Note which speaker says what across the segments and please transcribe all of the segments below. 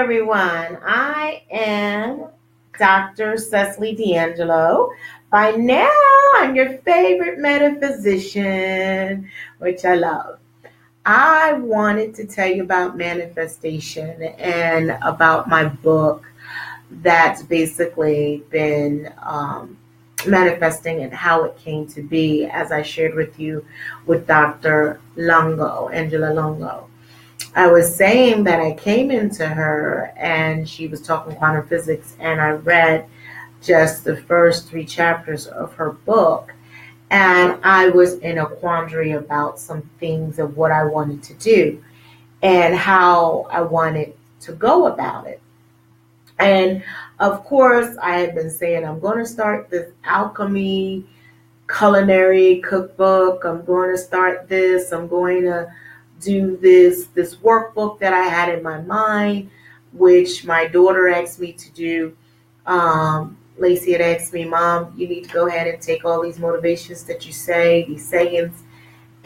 Speaker 1: everyone. I am Dr. Cecily D'Angelo. By now, I'm your favorite metaphysician, which I love. I wanted to tell you about manifestation and about my book that's basically been manifesting and how it came to be, as I shared with you with Dr. Longo, Angela Longo. I was saying that I came into her and she was talking quantum physics, and I read just the first three chapters of her book. And I was in a quandary about some things of what I wanted to do and how I wanted to go about it. And of course, I had been saying, I'm going to start this alchemy culinary cookbook. I'm going to start this. I'm going to do this workbook that I had in my mind, which my daughter asked me to do. Lacey had asked me, Mom, you need to go ahead and take all these motivations that you say, these sayings,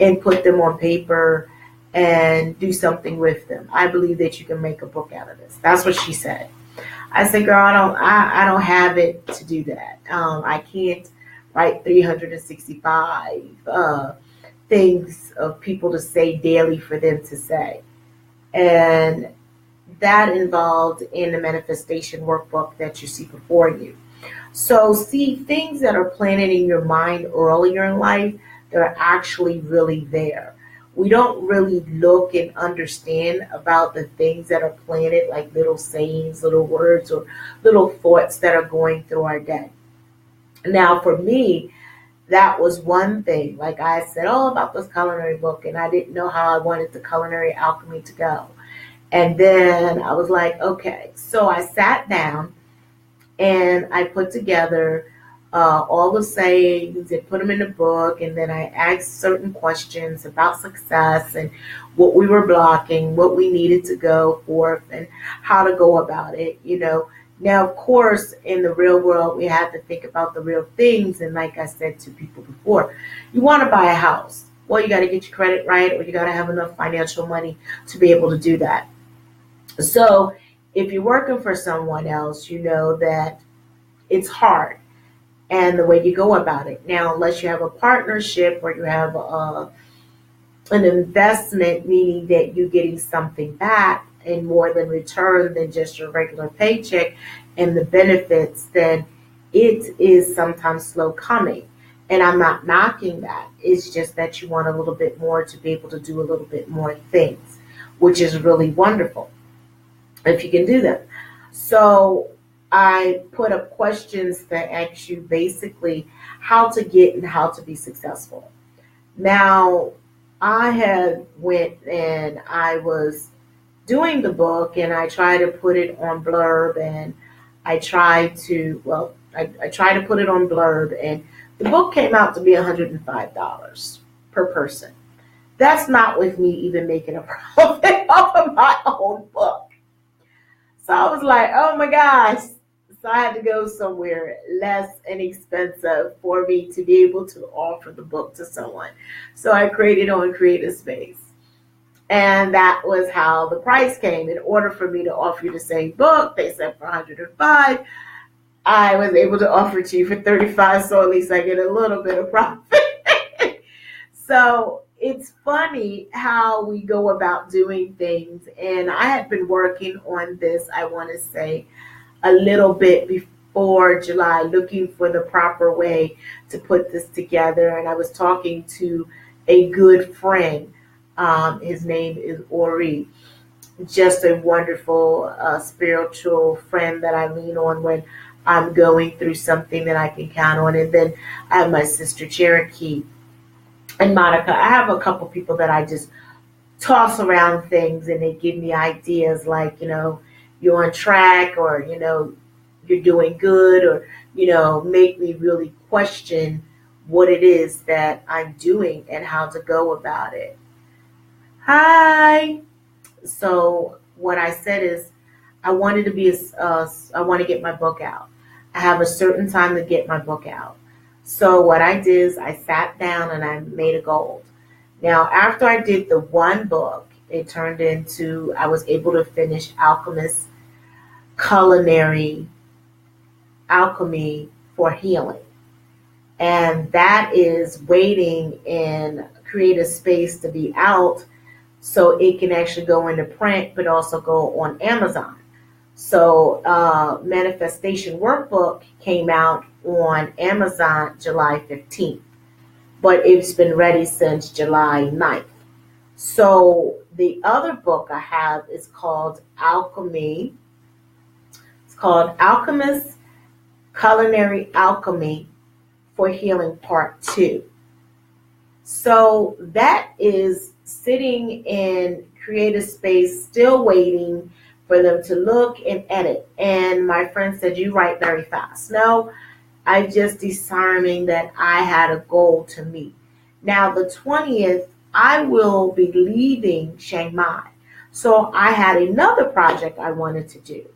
Speaker 1: and put them on paper and do something with them. I believe that you can make a book out of this. That's what she said. I said, girl, I don't have it to do that. I can't write 365 things of people to say daily for them to say. And that involved in the manifestation workbook that you see before you. So see, things that are planted in your mind earlier in life, they're actually really there. We don't really look and understand about the things that are planted, like little sayings, little words, or little thoughts that are going through our day. Now, for me, that was one thing. Like I said, all about this culinary book, and I didn't know how I wanted the culinary alchemy to go. And then I was like, okay. So I sat down and I put together all the sayings and put them in the book. And then I asked certain questions about success and what we were blocking, what we needed to go forth, and how to go about it, Now, of course, in the real world, we have to think about the real things. And like I said to people before, you want to buy a house. Well, you got to get your credit right, or you got to have enough financial money to be able to do that. So if you're working for someone else, you know that it's hard and the way you go about it. Now, unless you have a partnership or you have an investment, meaning that you're getting something back in more than return than just your regular paycheck and the benefits, then it is sometimes slow coming. And I'm not knocking that. It's just that you want a little bit more to be able to do a little bit more things, which is really wonderful if you can do them. So I put up questions that ask you basically how to get and how to be successful. Now, I had went and I was doing the book, and I tried to put it on Blurb, and I tried to put it on Blurb, and the book came out to be $105 per person. That's not with me even making a profit off of my own book. So I was like, oh my gosh. So I had to go somewhere less inexpensive for me to be able to offer the book to someone. So I created on Creative Space. And that was how the price came. In order for me to offer you the same book, they said for $105. I was able to offer it to you for $35, so at least I get a little bit of profit. So it's funny how we go about doing things. And I had been working on this, I want to say, a little bit before July, looking for the proper way to put this together. And I was talking to a good friend. His name is Ori. Just a wonderful spiritual friend that I lean on when I'm going through something that I can count on. And then I have my sister Cherokee and Monica. I have a couple people that I just toss around things, and they give me ideas like, you're on track, or, you're doing good, or, make me really question what it is that I'm doing and how to go about it. Hi. So what I said is I wanted to be, I want to get my book out. I have a certain time to get my book out. So what I did is I sat down and I made a goal. Now, after I did the one book, it turned into, I was able to finish Alchemist culinary alchemy for healing. And that is waiting in creative space to be out so it can actually go into print, but also go on Amazon. So Manifestation Workbook came out on Amazon July 15th, but it's been ready since July 9th. So the other book I have is called Alchemy. It's called Alchemist Culinary Alchemy for Healing Part 2. So that is sitting in creative space, still waiting for them to look and edit. And my friend said, you write very fast. No, I just determined that I had a goal to meet. Now, the 20th, I will be leaving Chiang Mai. So I had another project I wanted to do.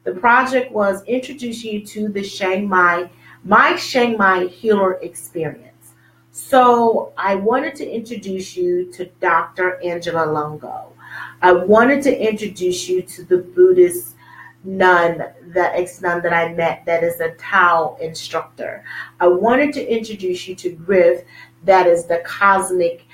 Speaker 1: The project was introduce you to the my Chiang Mai healer experience. So I wanted to introduce you to Dr. Angela Longo. I wanted to introduce you to the Buddhist nun, the ex-nun that I met that is a Tao instructor. I wanted to introduce you to Griff, that is the cosmic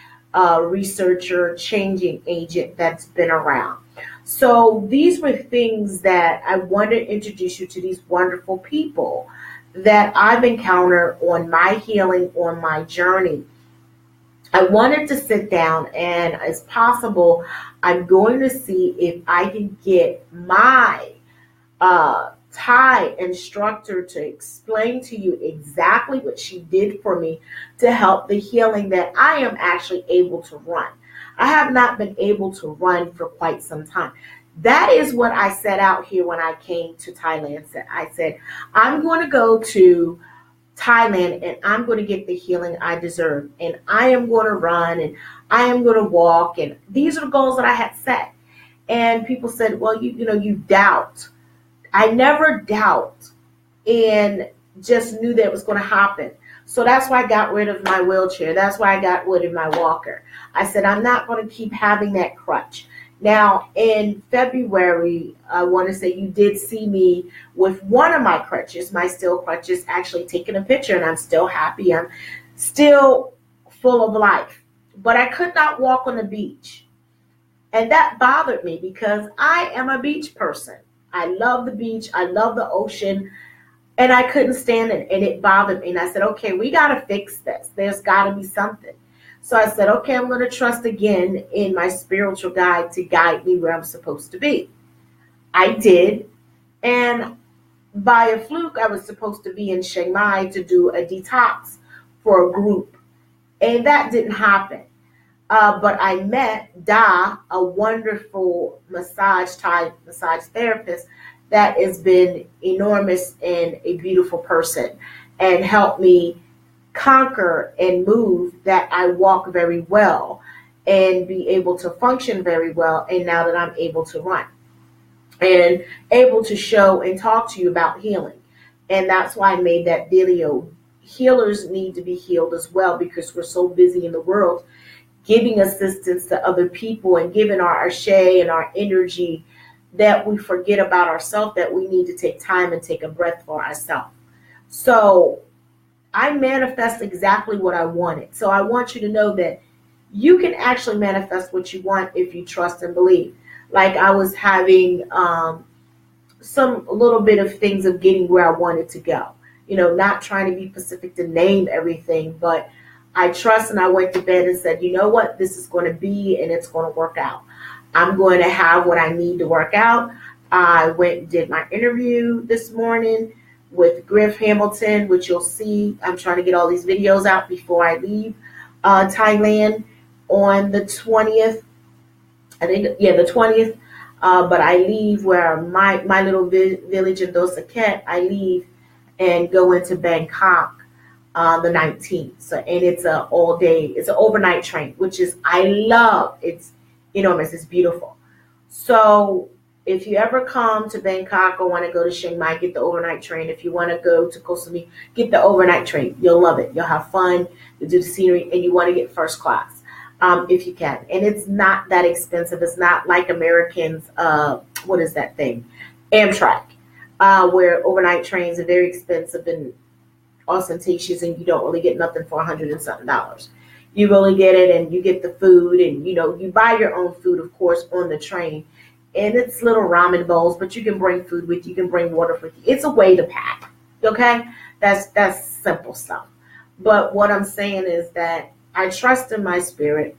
Speaker 1: researcher, changing agent that's been around. So these were things that I wanted to introduce you to, these wonderful people that I've encountered on my healing, on my journey. I wanted to sit down, and as possible, I'm going to see if I can get my Thai instructor to explain to you exactly what she did for me to help the healing that I am actually able to run. I have not been able to run for quite some time. That is what I set out here when I came to Thailand. I said, I'm going to go to Thailand and I'm going to get the healing I deserve. And I am going to run and I am going to walk. And these are the goals that I had set. And people said, well, you doubt. I never doubt, and just knew that it was going to happen. So that's why I got rid of my wheelchair. That's why I got rid of my walker. I said, I'm not going to keep having that crutch. Now, in February, I want to say you did see me with one of my crutches, my steel crutches, actually taking a picture, and I'm still happy. I'm still full of life. But I could not walk on the beach. And that bothered me because I am a beach person. I love the beach. I love the ocean. And I couldn't stand it. And it bothered me. And I said, okay, we got to fix this. There's got to be something. So I said, okay, I'm going to trust again in my spiritual guide to guide me where I'm supposed to be. I did. And by a fluke, I was supposed to be in Chiang Mai to do a detox for a group. And that didn't happen. But I met Da, a wonderful Thai massage therapist that has been enormous and a beautiful person and helped me conquer and move that I walk very well and be able to function very well. And now that I'm able to run and able to show and talk to you about healing. And that's why I made that video. Healers need to be healed as well because we're so busy in the world giving assistance to other people and giving our ashe and our energy that we forget about ourselves, that we need to take time and take a breath for ourselves. So I manifest exactly what I wanted. So I want you to know that you can actually manifest what you want if you trust and believe. Like I was having some little bit of things of getting where I wanted to go. Not trying to be specific to name everything, but I trust, and I went to bed and said, you know what, this is going to be and it's going to work out. I'm going to have what I need to work out. I went and did my interview this morning with Griff Hamilton, which you'll see. I'm trying to get all these videos out before I leave Thailand on the 20th. I think, the 20th. But I leave where my little village in Dosa Ket, I leave and go into Bangkok the 19th. So, and it's an all day, it's an overnight train, which is, I love. It's enormous. It's beautiful. So if you ever come to Bangkok or want to go to Chiang Mai, get the overnight train. If you want to go to Koh Samui, get the overnight train. You'll love it. You'll have fun. You'll do the scenery, and you want to get first class if you can. And it's not that expensive. It's not like Americans. What is that thing? Amtrak. where overnight trains are very expensive and ostentatious, and you don't really get nothing for $100 and something. You really get it, and you get the food, and you buy your own food, of course, on the train. And it's little ramen bowls, but you can bring food with you. You can bring water with you. It's a way to pack. Okay, that's simple stuff. But what I'm saying is that I trust in my spirit,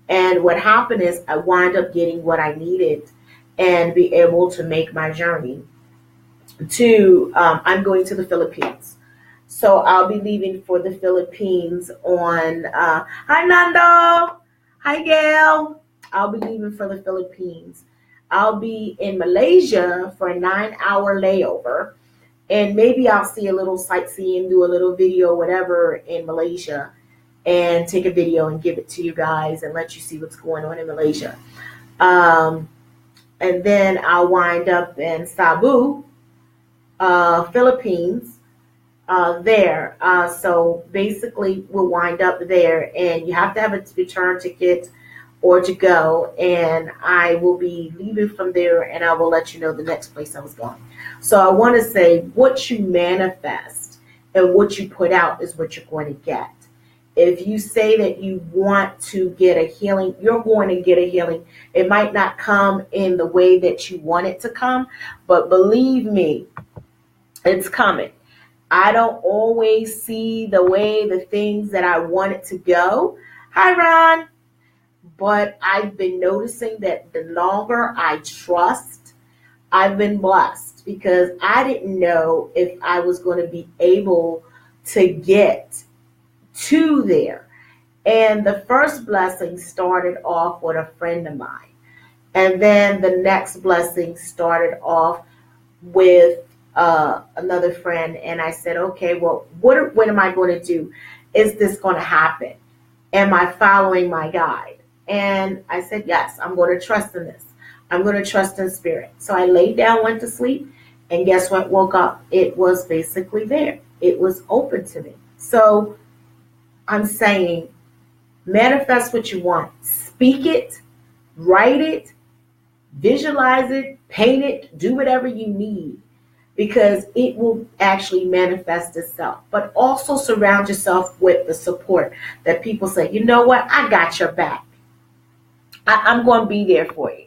Speaker 1: and what happened is I wind up getting what I needed and be able to make my journey to. I'm going to the Philippines. So I'll be leaving for the Philippines on, hi Nando, hi Gail. I'll be leaving for the Philippines. I'll be in Malaysia for a 9-hour layover. And maybe I'll see a little sightseeing, do a little video, whatever, in Malaysia, and take a video and give it to you guys and let you see what's going on in Malaysia. And then I'll wind up in Cebu, Philippines. There. So basically, we'll wind up there, and you have to have a return ticket or to go. And I will be leaving from there, and I will let you know the next place I was going. So I want to say what you manifest and what you put out is what you're going to get. If you say that you want to get a healing, you're going to get a healing. It might not come in the way that you want it to come, but believe me, it's coming. I don't always see the things that I want it to go. Hi, Ron. But I've been noticing that the longer I trust, I've been blessed, because I didn't know if I was going to be able to get to there. And the first blessing started off with a friend of mine. And then the next blessing started off with another friend, and I said, okay, well, what am I going to do? Is this going to happen? Am I following my guide? And I said, yes, I'm going to trust in this. I'm going to trust in spirit. So I laid down, went to sleep, and guess what? Woke up. It was basically there. It was open to me. So I'm saying, manifest what you want. Speak it, write it, visualize it, paint it, do whatever you need, because it will actually manifest itself. But also surround yourself with the support that people say, you know what, I got your back. I'm going to be there for you.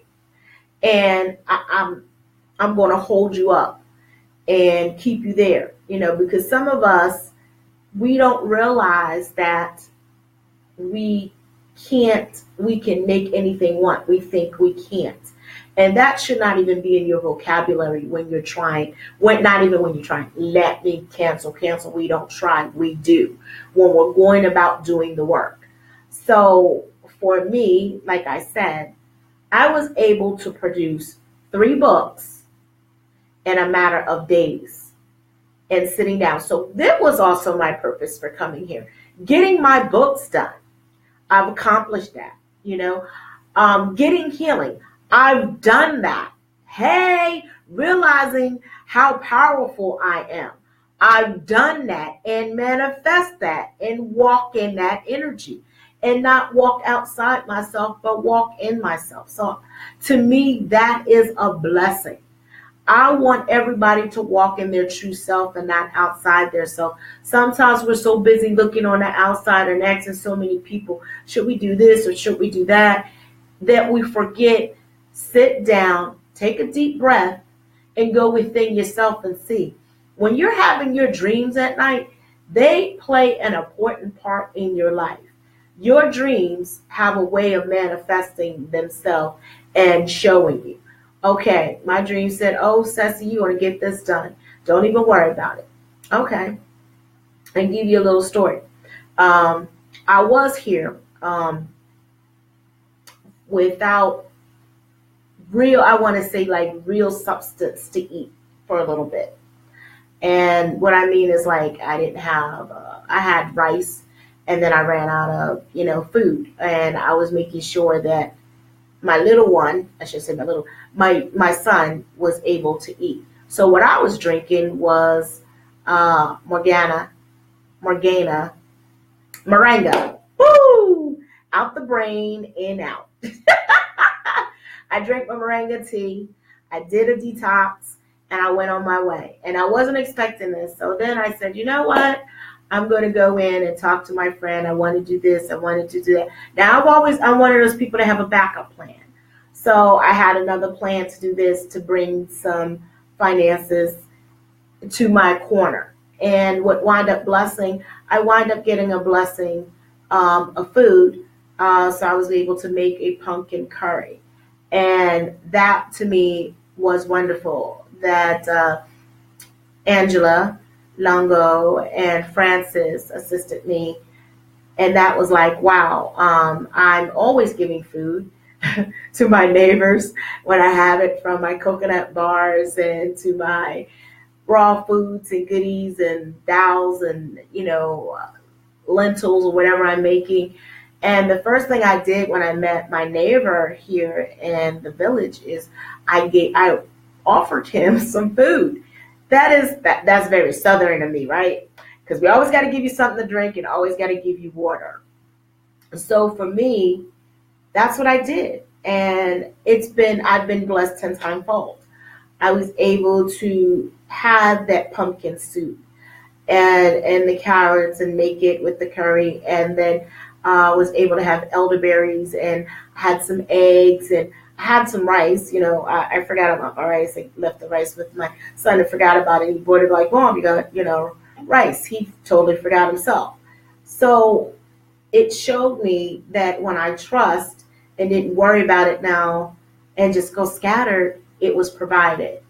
Speaker 1: And I'm going to hold you up and keep you there. Because some of us, we don't realize that we can make anything want. We think we can't. And that should not even be in your vocabulary when you're trying. Not even when you're trying. Let me cancel. We don't try. We do. When we're going about doing the work. So for me, like I said, I was able to produce 3 books in a matter of days and sitting down. So that was also my purpose for coming here. Getting my books done. I've accomplished that. Getting healing. I've done that. Hey, realizing how powerful I am. I've done that and manifest that and walk in that energy and not walk outside myself, but walk in myself. So to me, that is a blessing. I want everybody to walk in their true self and not outside their self. Sometimes we're so busy looking on the outside and asking so many people, should we do this or should we do that we forget. Sit down, take a deep breath, and go within yourself and see. When you're having your dreams at night, they play an important part in your life. Your dreams have a way of manifesting themselves and showing you. Okay, my dream said, oh, Ceci, you want to get this done. Don't even worry about it. Okay. And give you a little story. I was here without real substance to eat for a little bit. And what I mean is I didn't have, I had rice, and then I ran out of, food. And I was making sure that my little one, I should say my son was able to eat. So what I was drinking was Moringa. Woo! Out the brain, in out. I drank my moringa tea. I did a detox, and I went on my way. And I wasn't expecting this. So then I said, you know what? I'm going to go in and talk to my friend. I want to do this. I wanted to do that. Now, I'm one of those people that have a backup plan. So I had another plan to do this, to bring some finances to my corner. And what wound up blessing, I wind up getting a blessing of food. So I was able to make a pumpkin curry. And that to me was wonderful. That Angela Longo and Francis assisted me. And that was like, wow, I'm always giving food to my neighbors when I have it, from my coconut bars and to my raw foods and goodies and dals and, lentils or whatever I'm making. And the first thing I did when I met my neighbor here in the village is I offered him some food. That's very Southern of me, right? Because we always got to give you something to drink and always got to give you water. So for me, that's what I did. And I've been blessed 10 times fold. I was able to have that pumpkin soup and the carrots and make it with the curry. And then was able to have elderberries and had some eggs and I had some rice. I forgot about my rice. I left the rice with my son and forgot about it. He brought it like, Mom, you got, rice. He totally forgot himself. So it showed me that when I trust and didn't worry about it now and just go scattered, it was provided.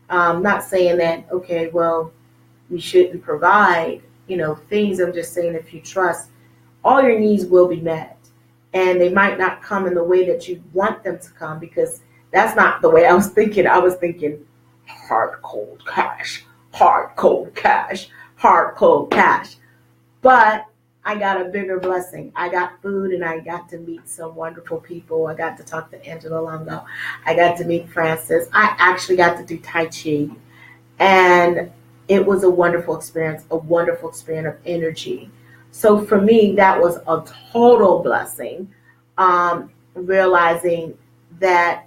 Speaker 1: Not saying that, okay, well, we shouldn't provide, things. I'm just saying if you trust, all your needs will be met. And they might not come in the way that you want them to come, because that's not the way I was thinking. I was thinking hard, cold cash, hard, cold cash, hard, cold cash. But I got a bigger blessing. I got food and I got to meet some wonderful people. I got to talk to Angela Longo. I got to meet Francis. I actually got to do Tai Chi. And it was a wonderful experience of energy. So for me, that was a total blessing, realizing that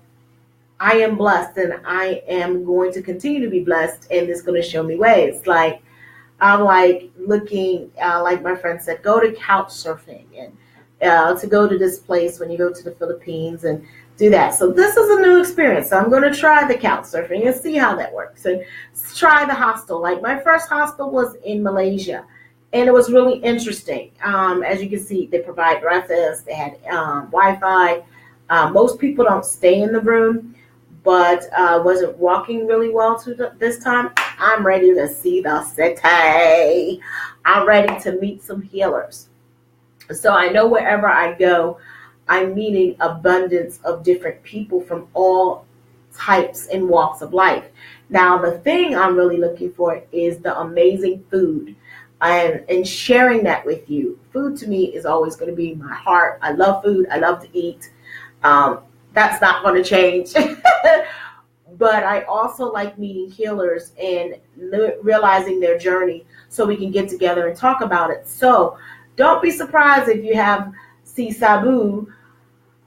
Speaker 1: I am blessed and I am going to continue to be blessed, and it's going to show me ways. Like, I'm like looking, like my friend said, go to couch surfing and to go to this place when you go to the Philippines and do that. So this is a new experience. So I'm going to try the couch surfing and see how that works, and try the hostel. Like, my first hostel was in Malaysia. And it was really interesting. As you can see, they provide breakfast. They had Wi-Fi. Most people don't stay in the room, but wasn't walking really well this time. I'm ready to see the city. I'm ready to meet some healers. So I know wherever I go, I'm meeting abundance of different people from all types and walks of life. Now, the thing I'm really looking for is the amazing food. And sharing that with you. Food to me is always going to be my heart. I love food. I love to eat. That's not going to change. But I also like meeting healers and realizing their journey so we can get together and talk about it. So don't be surprised if you see Sabu,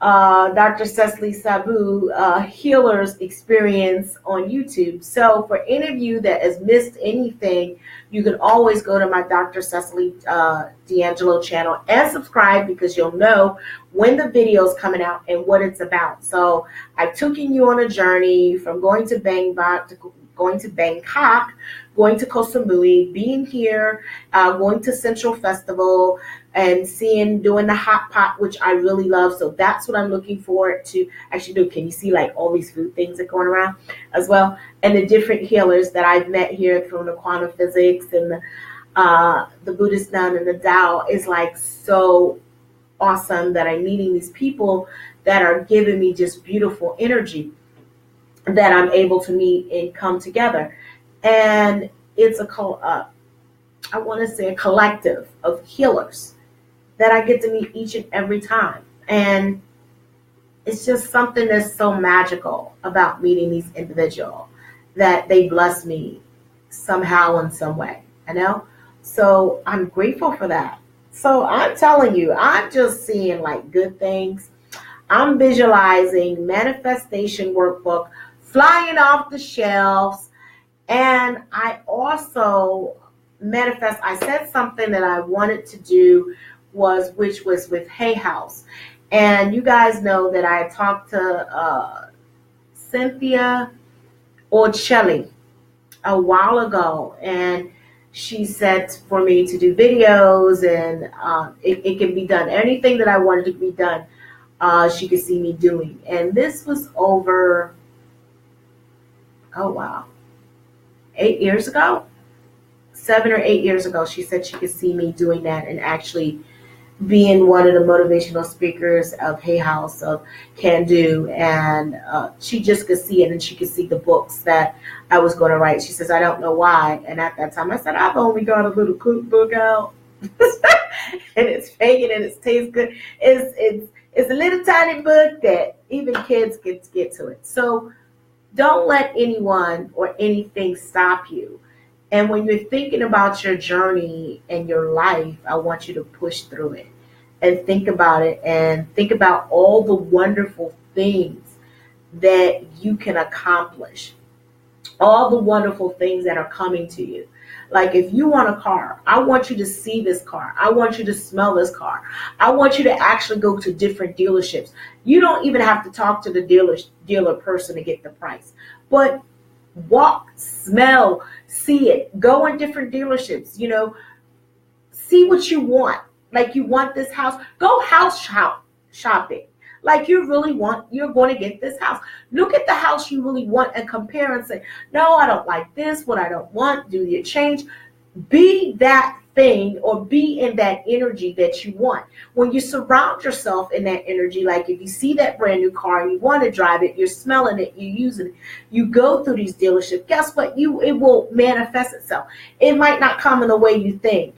Speaker 1: Dr. Cecily Sabu, Healer's Experience on YouTube. So for any of you that has missed anything, you can always go to my Dr. Cecily D'Angelo channel and subscribe, because you'll know when the video is coming out and what it's about. So I've taken you on a journey from going to Bangkok to going to Bangkok, going to Koh Samui, being here, going to Central Festival, and doing the hot pot, which I really love. So that's what I'm looking forward to actually do. Can you see like all these food things that are going around as well? And the different healers that I've met here, from the quantum physics and the Buddhist nun and the Tao, is like so awesome that I'm meeting these people that are giving me just beautiful energy that I'm able to meet and come together. And it's I want to say a collective of healers that I get to meet each and every time. And it's just something that's so magical about meeting these individuals, that they bless me somehow in some way, So I'm grateful for that. So I'm telling you, I'm just seeing like good things. I'm visualizing manifestation workbook flying off the shelves, And I also manifest, I said something that I wanted to do which was with Hay House. And you guys know that I talked to Cynthia Orcelli a while ago, and she said for me to do videos, and it can be done. Anything that I wanted to be done, she could see me doing. And this was over, oh wow, 8 years ago, 7 or 8 years ago. She said she could see me doing that and actually being one of the motivational speakers of Hay House, of Can Do, and she just could see it, and she could see the books that I was going to write. She says, I don't know why. And at that time I said, I've only got a little cookbook out. And it's vegan and it tastes good. It's a little tiny book that even kids get to it. So don't let anyone or anything stop you. And when you're thinking about your journey and your life, I want you to push through it and think about it, and think about all the wonderful things that you can accomplish, all the wonderful things that are coming to you. Like if you want a car, I want you to see this car. I want you to smell this car. I want you to actually go to different dealerships. You don't even have to talk to the dealer person to get the price. But walk, smell, see it. Go in different dealerships, see what you want. Like you want this house, go shopping. Like you're going to get this house. Look at the house you really want and compare and say, no, I don't like this, what I don't want, do your change. Be that thing, or be in that energy that you want. When you surround yourself in that energy, like if you see that brand new car and you want to drive it, you're smelling it, you're using it, you go through these dealerships, guess what? It will manifest itself. It might not come in the way you think,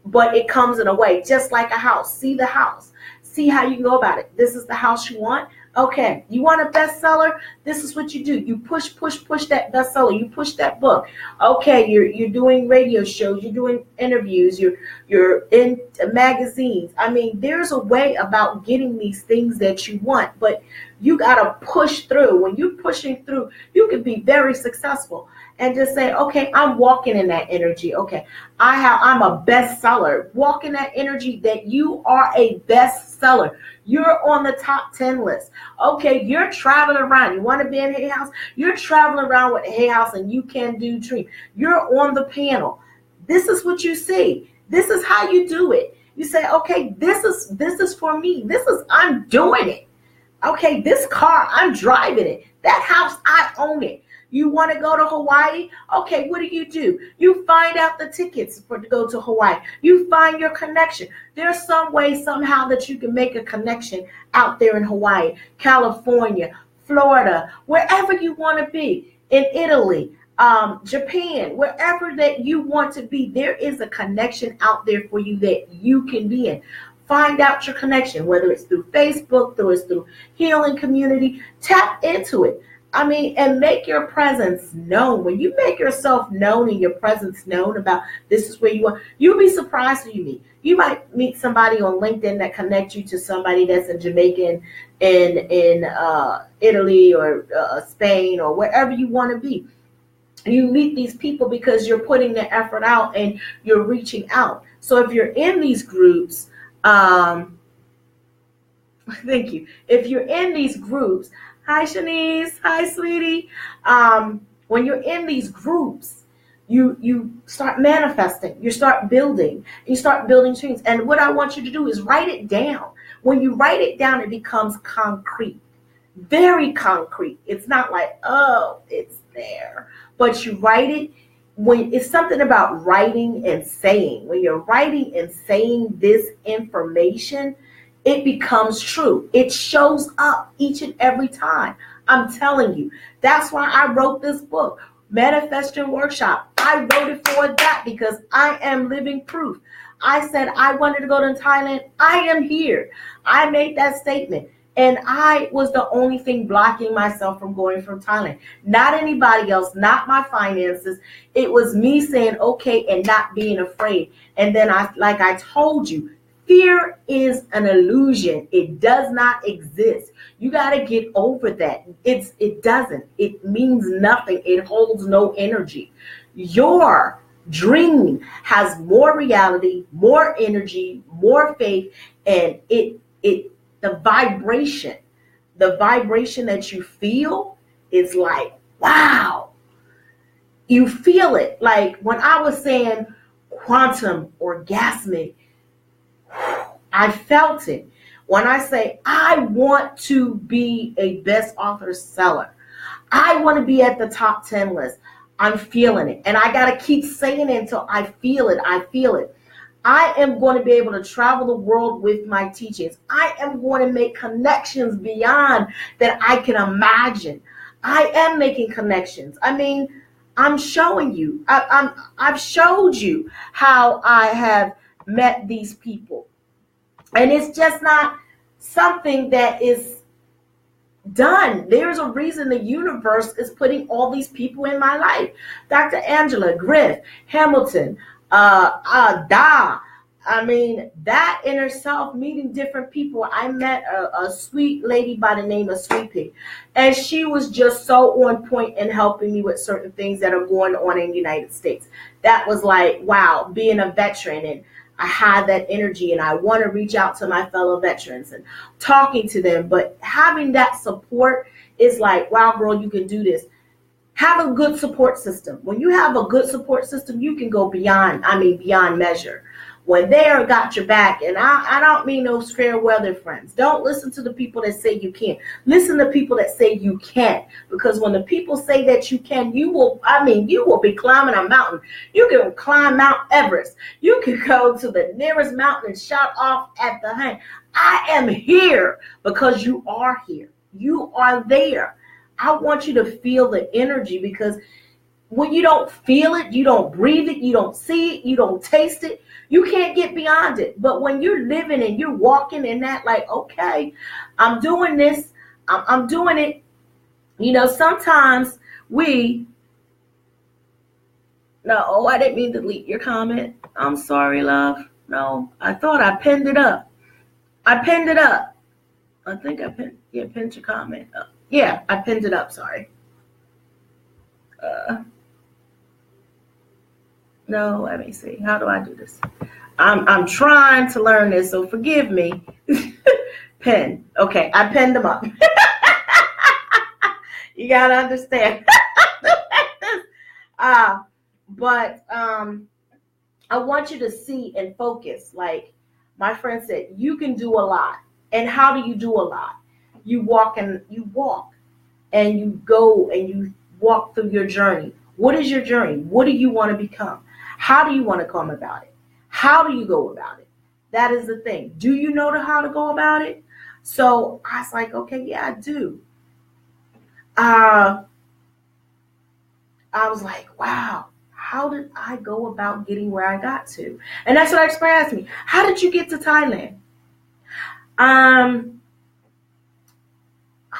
Speaker 1: but it comes in a way, just like a house. See the house. See how you can go about it. This is the house you want. Okay, you want a bestseller? This is what you do. You push that bestseller. You push that book. Okay, you're doing radio shows. You're doing interviews. You're in magazines. I mean, there's a way about getting these things that you want, but you gotta push through. When you're pushing through, you can be very successful. And just say, okay, I'm walking in that energy. Okay, I'm a bestseller. Walk in that energy that you are a bestseller. You're on the top 10 list. Okay, you're traveling around. You want to be in Hay House? You're traveling around with Hay House and You Can Do Dream. You're on the panel. This is what you see. This is how you do it. You say, okay, this is for me. I'm doing it. Okay, this car, I'm driving it. That house, I own it. You want to go to Hawaii? Okay, what do? You find out the tickets to go to Hawaii. You find your connection. There's some way, somehow, that you can make a connection out there in Hawaii, California, Florida, wherever you want to be, in Italy, Japan, wherever that you want to be. There is a connection out there for you that you can be in. Find out your connection, whether it's through Facebook, whether it's through Healing Community. Tap into it. I mean, and make your presence known. When you make yourself known and your presence known about this is where you are, you'll be surprised who you meet. You might meet somebody on LinkedIn that connects you to somebody that's in Jamaica, in Italy, or Spain, or wherever you want to be. You meet these people because you're putting the effort out and you're reaching out. So if you're in these groups, thank you. If you're in these groups, hi, Shanice. Hi, sweetie. When you're in these groups, you start manifesting. You start building. You start building dreams. And what I want you to do is write it down. When you write it down, it becomes concrete. Very concrete. It's not like, oh, it's there. But you write it. When it's something about writing and saying. When you're writing and saying this information, it becomes true. It shows up each and every time. I'm telling you. That's why I wrote this book, Manifesting Workshop. I wrote it for that because I am living proof. I said I wanted to go to Thailand. I am here. I made that statement. And I was the only thing blocking myself from going from Thailand. Not anybody else, not my finances. It was me saying okay and not being afraid. And then like I told you, Fear is an illusion. It does not exist. You got to get over that. It doesn't. It means nothing. It holds no energy. Your dream has more reality, more energy, more faith, and the vibration that you feel is like, wow. You feel it. Like when I was saying quantum orgasmic, I felt it. When I say I want to be a best author seller, I want to be at the top 10 list, I'm feeling it. And I got to keep saying it until I feel it. I feel it. I am going to be able to travel the world with my teachings. I am going to make connections beyond that I can imagine. I am making connections. I mean, I'm showing you. I've showed you how I have met these people. And it's just not something that is done. There's a reason the universe is putting all these people in my life. Dr. Angela, Griff, Hamilton, Da. I mean, that in herself, meeting different people. I met a sweet lady by the name of Sweet Pea, and she was just so on point in helping me with certain things that are going on in the United States. That was like, wow, being a veteran, and I had that energy, and I want to reach out to my fellow veterans and talking to them. But having that support is like, wow, girl, you can do this. Have a good support system. When you have a good support system, you can go beyond measure. When they are got your back, and I don't mean those fair weather friends. Don't listen to the people that say you can't. Listen to people that say you can't. Because when the people say that you can, you will be climbing a mountain. You can climb Mount Everest. You can go to the nearest mountain and shout off at the hand. I am here because you are here. You are there. I want you to feel the energy, because when you don't feel it, you don't breathe it, you don't see it, you don't taste it, you can't get beyond it. But when you're living and you're walking in that, like, okay, I'm doing this, I'm doing it. You know, sometimes I didn't mean to delete your comment. I'm sorry, love. No, I thought I pinned it up. I think I pinned your comment up. Yeah, I pinned it up, sorry. No, let me see. How do I do this? I'm trying to learn this, so forgive me. Pin. Okay, I pinned them up. You gotta understand. But I want you to see and focus. Like my friend said, you can do a lot. And how do you do a lot? You walk and you go and you walk through your journey. What is your journey? What do you want to become? How do you want to come about it? How do you go about it? That is the thing. Do you know how to go about it? So I was like, okay, yeah, I do. I was like, wow, how did I go about getting where I got to? And that's what expert asked me. How did you get to Thailand? I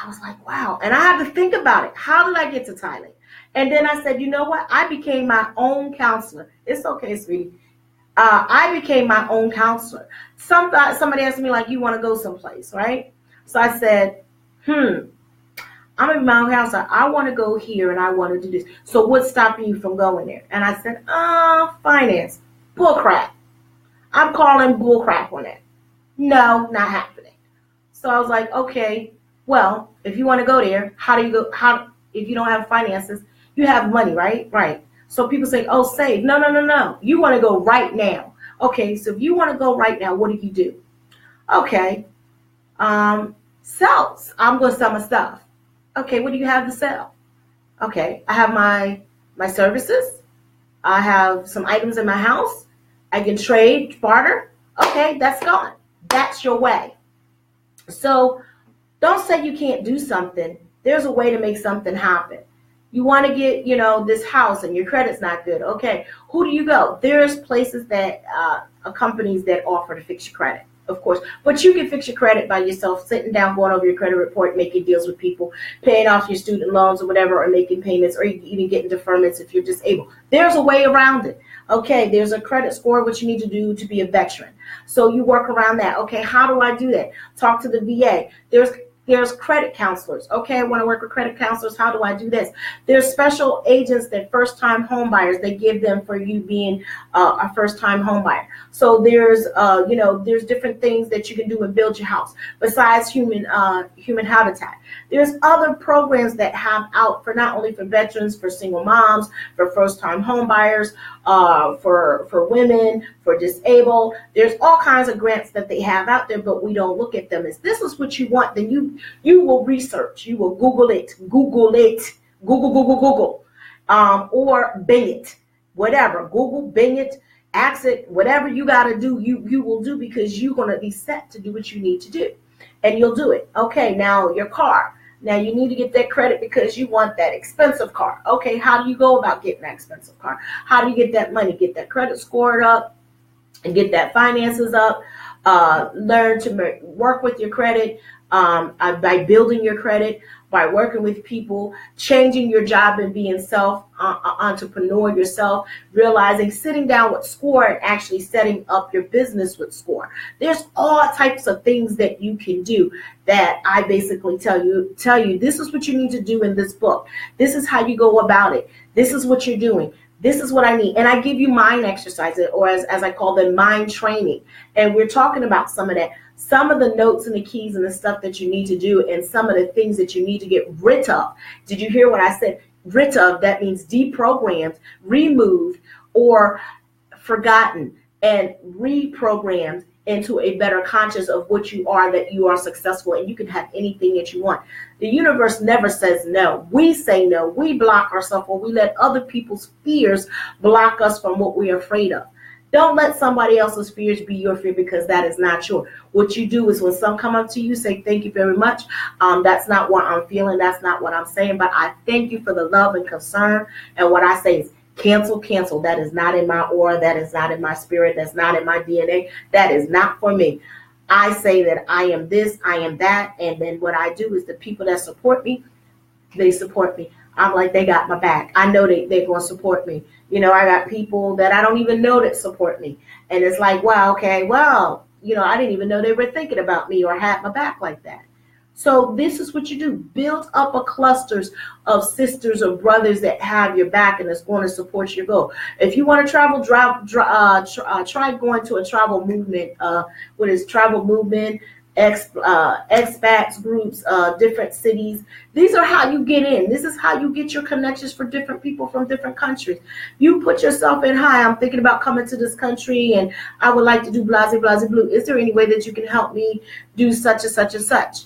Speaker 1: was like, wow. And I had to think about it. How did I get to Thailand? And then I said, you know what? I became my own counselor. It's okay, sweetie. I became my own counselor. Somebody asked me, like, you want to go someplace, right? So I said, I'm a my own counselor. I want to go here and I want to do this. So what's stopping you from going there? And I said, finance. Bull crap. I'm calling bull crap on that. No, not happening. So I was like, okay, well, if you want to go there, how do you go? If you don't have finances, you have money, right? Right. So people say, oh, save. No. You want to go right now. Okay, so if you want to go right now, what do you do? Okay, sales. I'm going to sell my stuff. Okay, what do you have to sell? Okay, I have my services. I have some items in my house. I can trade, barter. Okay, that's gone. That's your way. So don't say you can't do something. There's a way to make something happen. You want to get, this house and your credit's not good. Okay, who do you go? There's places that companies that offer to fix your credit. of course. But you can fix your credit by yourself, sitting down, going over your credit report, making deals with people, paying off your student loans or whatever, or making payments, or even getting deferments if you're disabled. There's a way around it. Okay, there's a credit score, what you need to do to be a veteran. So you work around that. Okay, how do I do that? Talk to the VA. There's credit counselors. Okay, I want to work with credit counselors. How do I do this? There's special agents that first-time home buyers, they give them for you being a first-time home buyer. So there's different things that you can do and build your house besides human habitat. There's other programs that have out for not only for veterans, for single moms, for first-time home buyers, for women, for disabled. There's all kinds of grants that they have out there, but we don't look at them. If this is what you want, then you will research, you will Google it, Google, or Bing it, whatever, Google, Bing it, ask it, whatever you got to do, you will do, because you're going to be set to do what you need to do, and you'll do it. Okay, now your car. Now you need to get that credit because you want that expensive car. Okay, how do you go about getting that expensive car? How do you get that money? Get that credit scored up and get that finances up. Learn to work with your credit by building your credit, by working with people, changing your job and being entrepreneur yourself, realizing, sitting down with SCORE and actually setting up your business with SCORE. There's all types of things that you can do that I basically tell you, this is what you need to do in this book. This is how you go about it. This is what you're doing. This is what I need. And I give you mind exercises, or as I call them, mind training. And we're talking about some of that. Some of the notes and the keys and the stuff that you need to do, and some of the things that you need to get rid of. Did you hear what I said? Rid of, that means deprogrammed, removed, or forgotten, and reprogrammed into a better conscious of what you are, that you are successful and you can have anything that you want. The universe never says no. We say no. We block ourselves, or we let other people's fears block us from what we're afraid of. Don't let somebody else's fears be your fear, because that is not yours. What you do is, when some come up to you, say, thank you very much. That's not what I'm feeling. That's not what I'm saying. But I thank you for the love and concern. And what I say is, cancel. That is not in my aura. That is not in my spirit. That's not in my DNA. That is not for me. I say that I am this, I am that. And then what I do is, the people that support me, they support me. I'm like, they got my back. I know they're going to support me. I got people that I don't even know that support me. And it's like, wow, okay, well, I didn't even know they were thinking about me or had my back like that. So this is what you do. Build up a clusters of sisters or brothers that have your back and that's going to support your goal. If you want to travel, try going to a travel movement. What is travel movement? Expats groups, different cities. These are how you get in. This is how you get your connections for different people from different countries. You put yourself in, hi, I'm thinking about coming to this country and I would like to do blase, blase, blue. Is there any way that you can help me do such and such and such?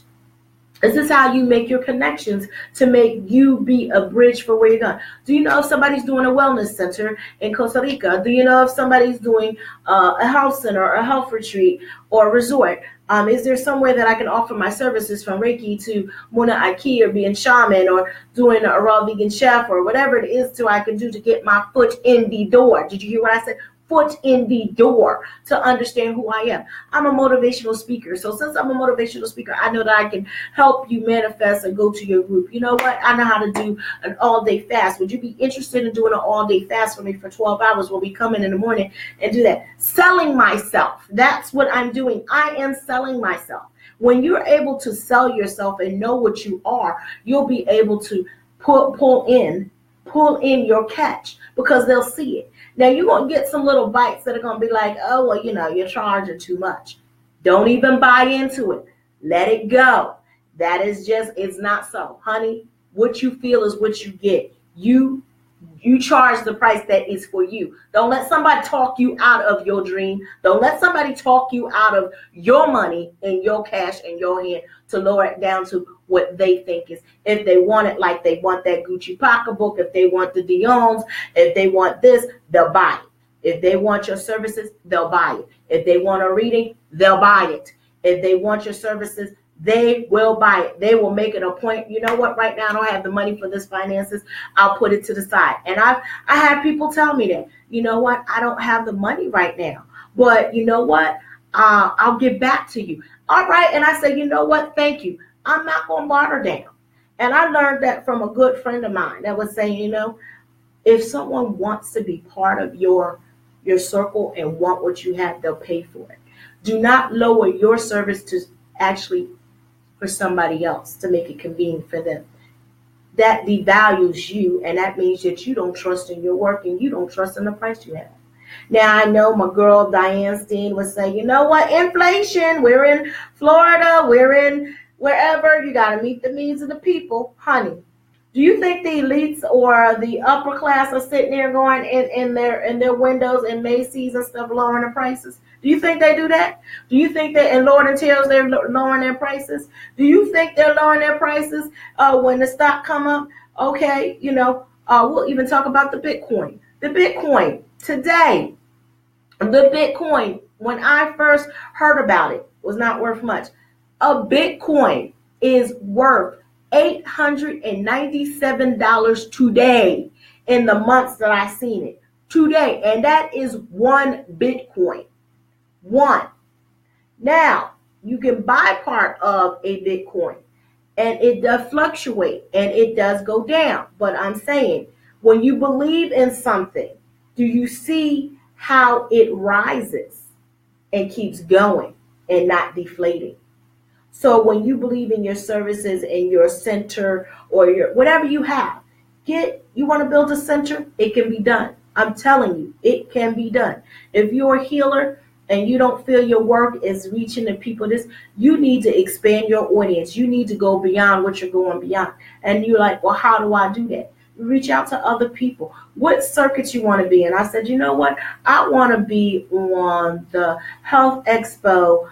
Speaker 1: This is how you make your connections to make you be a bridge for where you're going. Do you know if somebody's doing a wellness center in Costa Rica? Do you know if somebody's doing a health center or a health retreat or a resort? Is there somewhere that I can offer my services, from Reiki to Muna Aiki, or being shaman, or doing a raw vegan chef, or whatever it is I can do to get my foot in the door? Did you hear what I said? Foot in the door, to understand who I am. I'm a motivational speaker. So since I'm a motivational speaker, I know that I can help you manifest and go to your group. You know what? I know how to do an all-day fast. Would you be interested in doing an all-day fast for me for 12 hours? We'll be coming in the morning and do that. Selling myself. That's what I'm doing. I am selling myself. When you're able to sell yourself and know what you are, you'll be able to pull in your catch, because they'll see it. Now, you're going to get some little bites that are going to be like, oh, well, you're charging too much. Don't even buy into it. Let it go. That is just, it's not so. Honey, what you feel is what you get. You charge the price that is for you. Don't let somebody talk you out of your dream. Don't let somebody talk you out of your money and your cash in your hand to lower it down to what they think is. If they want it, like they want that Gucci pocketbook, if they want the Dion's, if they want this, they'll buy it. If they want your services, they'll buy it. If they want a reading, they'll buy it. If they want your services, they will buy it. They will make it a point. You know what? Right now, I don't have the money for this finances. I'll put it to the side. And I have people tell me that, you know what? I don't have the money right now. But you know what? I'll get back to you. All right. And I said, you know what? Thank you. I'm not going to barter down. And I learned that from a good friend of mine that was saying, if someone wants to be part of your circle and want what you have, they'll pay for it. Do not lower your service to actually for somebody else to make it convenient for them. That devalues you, and that means that you don't trust in your work and you don't trust in the price you have. Now, I know my girl Diane Steen would say, you know what, inflation, we're in Florida, we're in wherever, you got to meet the needs of the people. Honey, do you think the elites or the upper class are sitting there going in their windows in Macy's and stuff lowering the prices? Do you think they do that? Do you think that in Lord and Tails they're lowering their prices? Do you think they're lowering their prices when the stock come up? Okay, we'll even talk about the Bitcoin. The Bitcoin today, the Bitcoin, when I first heard about it, was not worth much. A Bitcoin is worth $897 today in the months that I seen it. Today. And that is one Bitcoin. One. Now, you can buy part of a Bitcoin. And it does fluctuate. And it does go down. But I'm saying, when you believe in something, do you see how it rises and keeps going and not deflating? So when you believe in your services and your center or your whatever you have, you want to build a center, it can be done. I'm telling you, it can be done. If you're a healer and you don't feel your work is reaching the people, you need to expand your audience. You need to go beyond what you're going beyond. And you're like, well, how do I do that? Reach out to other people. What circuits you want to be in? I said, you know what? I want to be on the Health Expo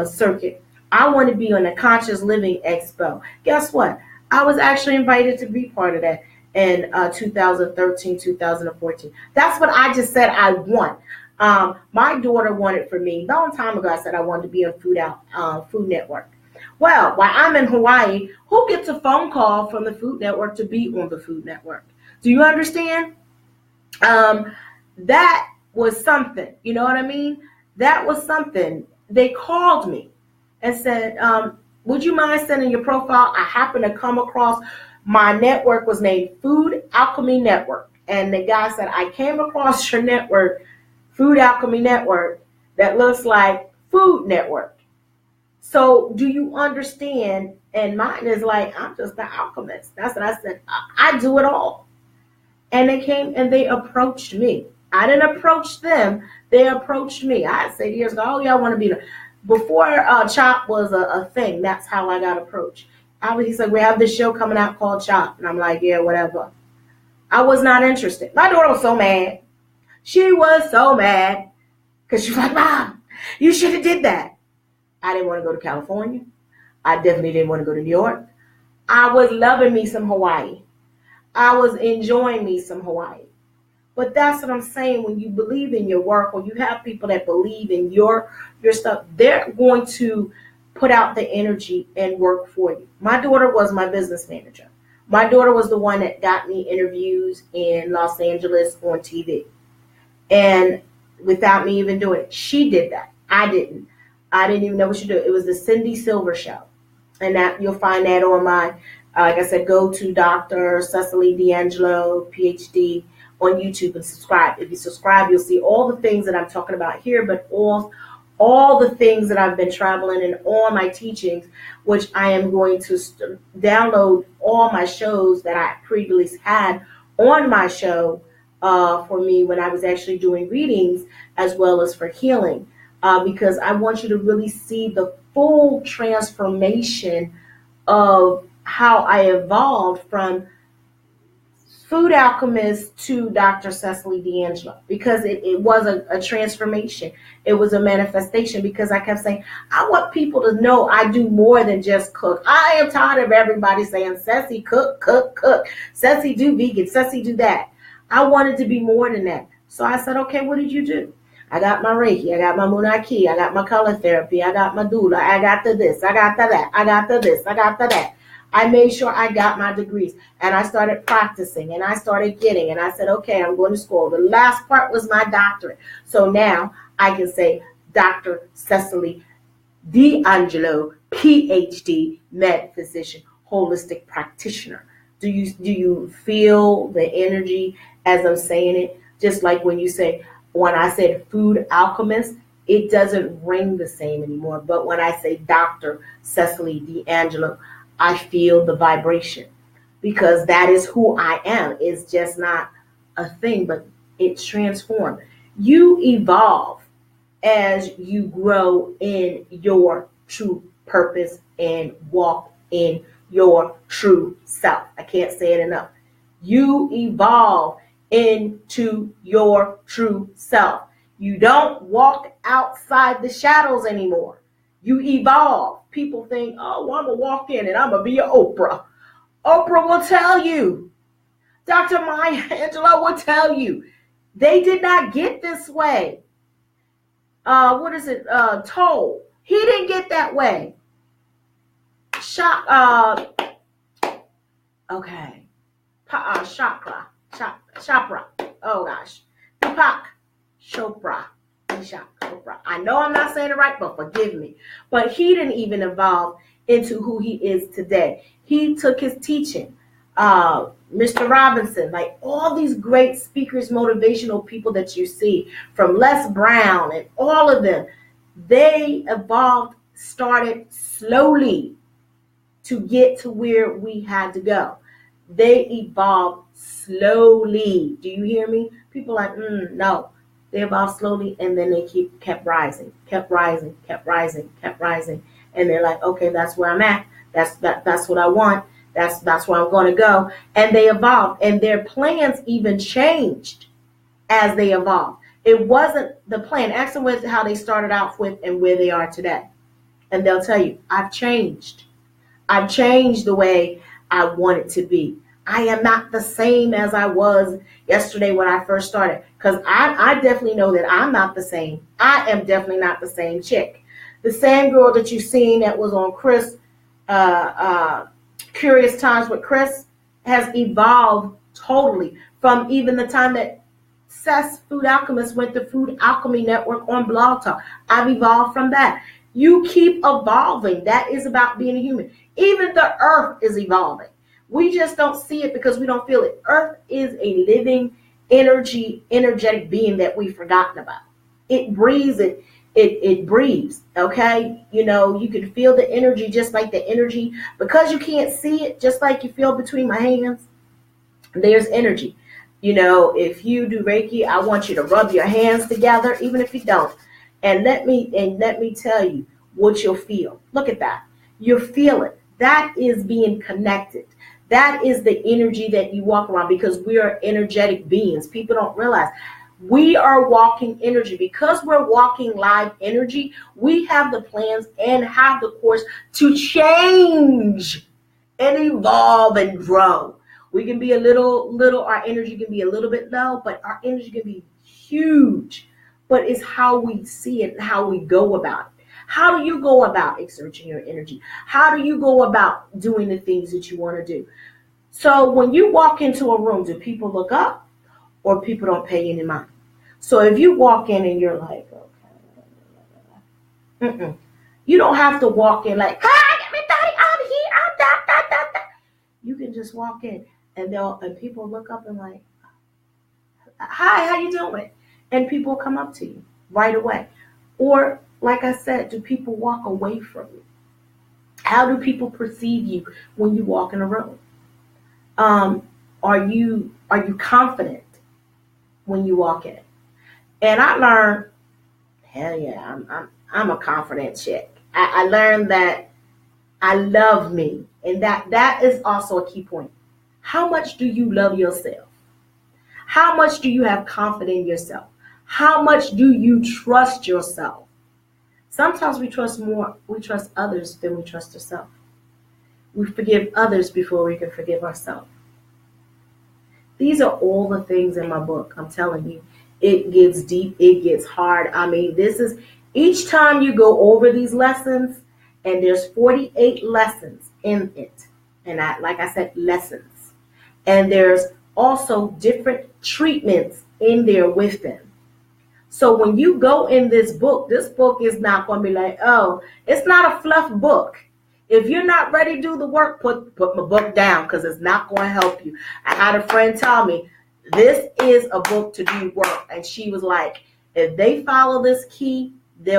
Speaker 1: circuit. I want to be on the Conscious Living Expo. Guess what? I was actually invited to be part of that in 2013, 2014. That's what I just said I want. My daughter wanted for me. A long time ago, I said I wanted to be on Food Network. Well, while I'm in Hawaii, who gets a phone call from the Food Network to be on the Food Network? Do you understand? That was something. You know what I mean? That was something. They called me and said, would you mind sending your profile? I happened to come across, my network was named Food Alchemy Network. And the guy said, I came across your network, Food Alchemy Network, that looks like Food Network. So do you understand? And mine is like, I'm just the alchemist. That's what I said. I do it all. And they came and they approached me. I didn't approach them. They approached me. I said years ago, oh yeah, I want to be there. Before CHOP was a thing, that's how I got approached. He said, we have this show coming out called CHOP. And I'm like, yeah, whatever. I was not interested. My daughter was so mad. She was so mad. Because she was like, Mom, you should have did that. I didn't want to go to California. I definitely didn't want to go to New York. I was loving me some Hawaii. I was enjoying me some Hawaii. But that's what I'm saying. When you believe in your work, or you have people that believe in your stuff, they're going to put out the energy and work for you. My daughter was my business manager. My daughter was the one that got me interviews in Los Angeles on TV. And without me even doing it, she did that. I didn't even know what she did. It was the Cindy Silver Show. And that you'll find that on my, like I said, go to Dr. Cecily D'Angelo, PhD, on YouTube and subscribe. If you subscribe, you'll see all the things that I'm talking about here, but all the things that I've been traveling and all my teachings, which I am going to download all my shows that I previously had on my show for me when I was actually doing readings as well as for healing, because I want you to really see the full transformation of how I evolved from Food Alchemist to Dr. Cecily D'Angelo, because it was a transformation. It was a manifestation, because I kept saying, I want people to know I do more than just cook. I am tired of everybody saying, Ceci, cook, cook, cook. Ceci, do vegan. Ceci, do that. I wanted to be more than that. So I said, okay, what did you do? I got my Reiki. I got my Munaki. I got my color therapy. I got my doula. I got the this. I got the that. I got the this. I got the that. I made sure I got my degrees, and I started practicing, and I started getting, and I said, okay, I'm going to school. The last part was my doctorate. So now I can say Dr. Cecily D'Angelo, PhD, med physician, holistic practitioner. Do you feel the energy as I'm saying it? Just like when I said food alchemist, it doesn't ring the same anymore. But when I say Dr. Cecily D'Angelo, I feel the vibration because that is who I am. It's just not a thing, but it's transformed. You evolve as you grow in your true purpose and walk in your true self. I can't say it enough. You evolve into your true self. You don't walk outside the shadows anymore. You evolve. People think, oh, well, I'm going to walk in and I'm going to be an Oprah. Oprah will tell you. Dr. Maya Angelou will tell you. They did not get this way. Toll. He didn't get that way. Okay. Chopra. Oh gosh. Deepak Chopra. I know I'm not saying it right, but forgive me. But he didn't even evolve into who he is today. He took his teaching. Mr. Robinson, like all these great speakers, motivational people that you see, from Les Brown and all of them, they evolved, started slowly to get to where we had to go. They evolved slowly. Do you hear me? People are like, no. They evolved slowly, and then they kept rising. And they're like, okay, that's where I'm at. That's what I want. That's where I'm going to go. And they evolved, and their plans even changed as they evolved. It wasn't the plan. Ask them how they started out with and where they are today. And they'll tell you, I've changed. I've changed the way I want it to be. I am not the same as I was yesterday when I first started. Because I definitely know that I'm not the same. I am definitely not the same chick. The same girl that you've seen that was on Chris, Curious Times with Chris, has evolved totally from even the time that Seth's Food Alchemist went to Food Alchemy Network on Blog Talk. I've evolved from that. You keep evolving. That is about being a human. Even the earth is evolving. We just don't see it because we don't feel it. Earth is a living energetic being that we've forgotten about. It breathes, it breathes, okay? You know, you can feel the energy just like the energy. Because you can't see it, just like you feel between my hands, there's energy. You know, if you do Reiki, I want you to rub your hands together, even if you don't. And let me tell you what you'll feel. Look at that. You'll feel it. That is being connected. That is the energy that you walk around, because we are energetic beings. People don't realize we are walking energy. Because we're walking live energy, we have the plans and have the course to change and evolve and grow. We can be a little, our energy can be a little bit low, but our energy can be huge. But it's how we see it and how we go about it. How do you go about exerting your energy? How do you go about doing the things that you want to do? So when you walk into a room, do people look up or people don't pay any mind? So if you walk in and you're like, okay, you don't have to walk in like, hi, everybody, I'm here, I'm da. You can just walk in and people look up and like, hi, how you doing? And people come up to you right away. Or, like I said, do people walk away from you? How do people perceive you when you walk in a room? Are you confident when you walk in? And I learned, hell yeah, I'm a confident chick. I learned that I love me, and that is also a key point. How much do you love yourself? How much do you have confidence in yourself? How much do you trust yourself? Sometimes we trust others than we trust ourselves. We forgive others before we can forgive ourselves. These are all the things in my book. I'm telling you, it gets deep, it gets hard. I mean, this is, each time you go over these lessons, and there's 48 lessons in it. And like I said, lessons. And there's also different treatments in there with them. So when you go in this book is not going to be like, oh, it's not a fluff book. If you're not ready to do the work, put my book down, because it's not going to help you. I had a friend tell me, this is a book to do work. And she was like, if they follow this key, they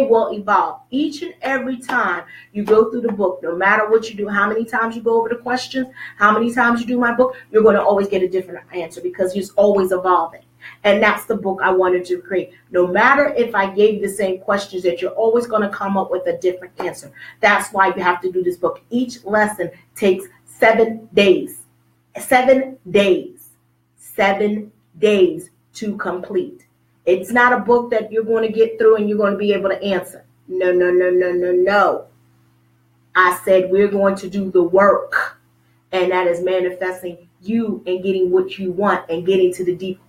Speaker 1: will evolve. Each and every time you go through the book, no matter what you do, how many times you go over the questions, how many times you do my book, you're going to always get a different answer, because it's always evolving. And that's the book I wanted to create. No matter if I gave the same questions, that you're always going to come up with a different answer. That's why you have to do this book. Each lesson takes 7 days. 7 days. 7 days to complete. It's not a book that you're going to get through and you're going to be able to answer. No, no, no, no, no, no. I said we're going to do the work. And that is manifesting you and getting what you want and getting to the deep